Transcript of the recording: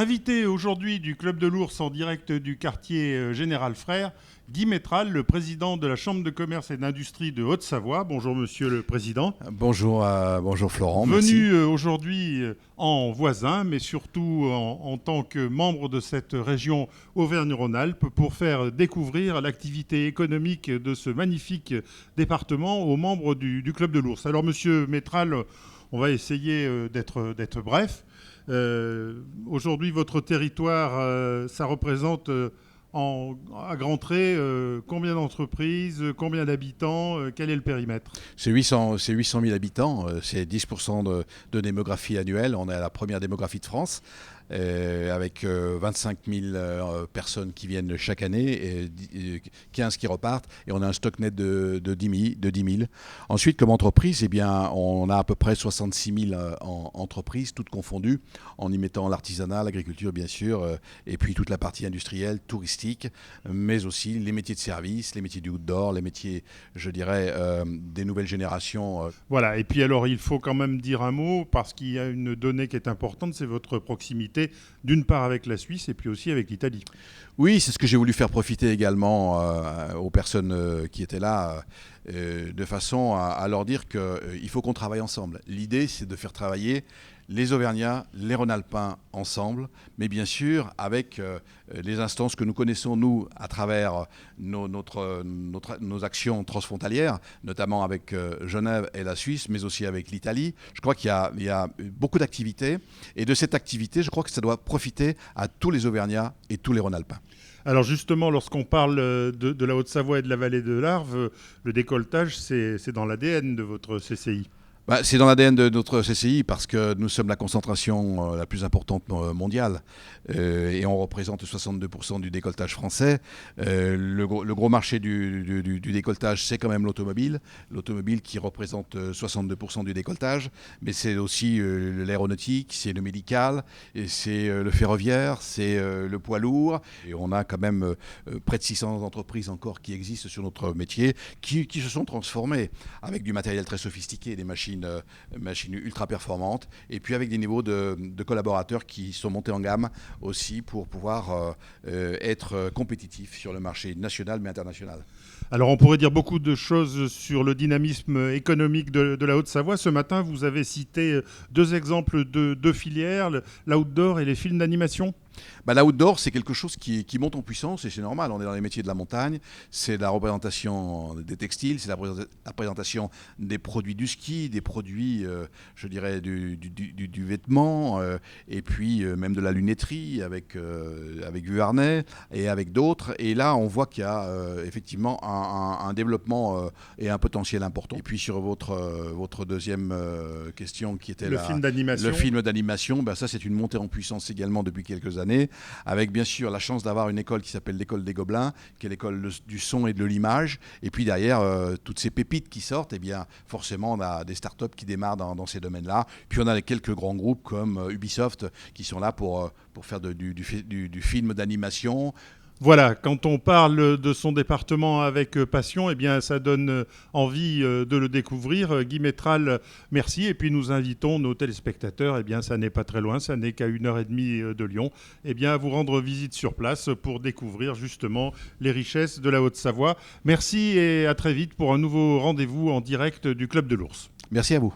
Invité aujourd'hui du Club de l'Ours en direct du quartier Général Frères, Guy Métral, le président de la Chambre de commerce et d'industrie de Haute-Savoie. Bonjour monsieur le président. Bonjour, bonjour Florent, merci. Venu aujourd'hui en voisin, mais surtout en tant que membre de cette région Auvergne-Rhône-Alpes pour faire découvrir l'activité économique de ce magnifique département aux membres du Club de l'Ours. Alors monsieur Métral, on va essayer d'être bref. Aujourd'hui, votre territoire, ça représente à grands traits combien d'entreprises, combien d'habitants, quel est le périmètre? C'est 800 000 habitants, c'est 10% de démographie annuelle. On est à la première démographie de France. Avec 25 000 personnes qui viennent chaque année, et 15 qui repartent, et on a un stock net de 10 000. Ensuite, comme entreprise, eh bien, on a à peu près 66 000 entreprises, toutes confondues, en y mettant l'artisanat, l'agriculture bien sûr, et puis toute la partie industrielle, touristique, mais aussi les métiers de service, les métiers du outdoor, les métiers, je dirais, des nouvelles générations. Voilà, et puis alors il faut quand même dire un mot, parce qu'il y a une donnée qui est importante, c'est votre proximité, d'une part avec la Suisse et puis aussi avec l'Italie. Oui, c'est ce que j'ai voulu faire profiter également aux personnes qui étaient là, de façon à leur dire qu'il faut qu'on travaille ensemble. L'idée, c'est de faire travailler les Auvergnats, les Rhône-Alpins ensemble, mais bien sûr avec les instances que nous connaissons, nous, à travers nos actions transfrontalières, notamment avec Genève et la Suisse, mais aussi avec l'Italie. Je crois qu'il y a beaucoup d'activités, et de cette activité, je crois que ça doit profiter à tous les Auvergnats et tous les Rhône-Alpins. Alors justement, lorsqu'on parle de la Haute-Savoie et de la vallée de l'Arve, le décolletage, c'est dans l'ADN de votre CCI. C'est dans l'ADN de notre CCI parce que nous sommes la concentration la plus importante mondiale et on représente 62% du décolletage français. Le gros marché du décolletage, c'est quand même l'automobile. L'automobile qui représente 62% du décolletage, mais c'est aussi l'aéronautique, c'est le médical, et c'est le ferroviaire, c'est le poids lourd. Et on a quand même près de 600 entreprises encore qui existent sur notre métier, qui se sont transformées avec du matériel très sophistiqué, des machines ultra performantes, et puis avec des niveaux de collaborateurs qui sont montés en gamme aussi pour pouvoir être compétitifs sur le marché national mais international. Alors on pourrait dire beaucoup de choses sur le dynamisme économique de la Haute-Savoie. Ce matin, vous avez cité deux exemples de deux filières, l'outdoor et les films d'animation. L'outdoor, c'est quelque chose qui monte en puissance, et c'est normal. On est dans les métiers de la montagne. C'est la représentation des textiles, c'est la présentation des produits du ski, des produits, je dirais, du vêtement, et puis même de la lunetterie avec Vuarnet et avec d'autres. Et là, on voit qu'il y a effectivement un développement et un potentiel important. Et puis sur votre deuxième question qui était le film d'animation. Le film d'animation, ça c'est une montée en puissance également depuis quelques années, avec bien sûr la chance d'avoir une école qui s'appelle l'école des Gobelins, qui est l'école du son et de l'image. Et puis derrière, toutes ces pépites qui sortent, forcément on a des startups qui démarrent dans ces domaines-là. Puis on a quelques grands groupes comme Ubisoft qui sont là pour faire du film d'animation. Voilà, quand on parle de son département avec passion, ça donne envie de le découvrir. Guy Métral, merci. Et puis nous invitons nos téléspectateurs, ça n'est pas très loin, ça n'est qu'à 1h30 de Lyon, à vous rendre visite sur place pour découvrir justement les richesses de la Haute-Savoie. Merci et à très vite pour un nouveau rendez-vous en direct du Club de l'Ours. Merci à vous.